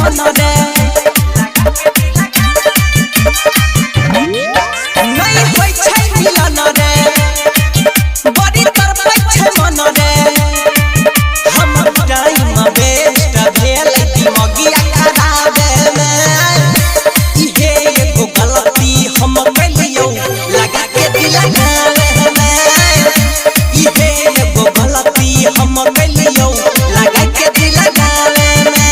मन रे नहीं होय छै मिलन रे बड़ी तरफै छै मन रे हम टाइम वेस्ट भेल दिमगिया खराब में इहे एगो गलती हम कलियो लगा के दिल में इहे एगो गलती हम कलियो लगा के दिल में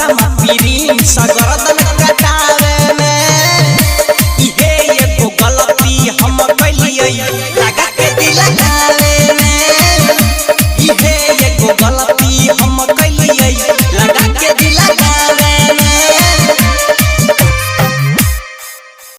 सारा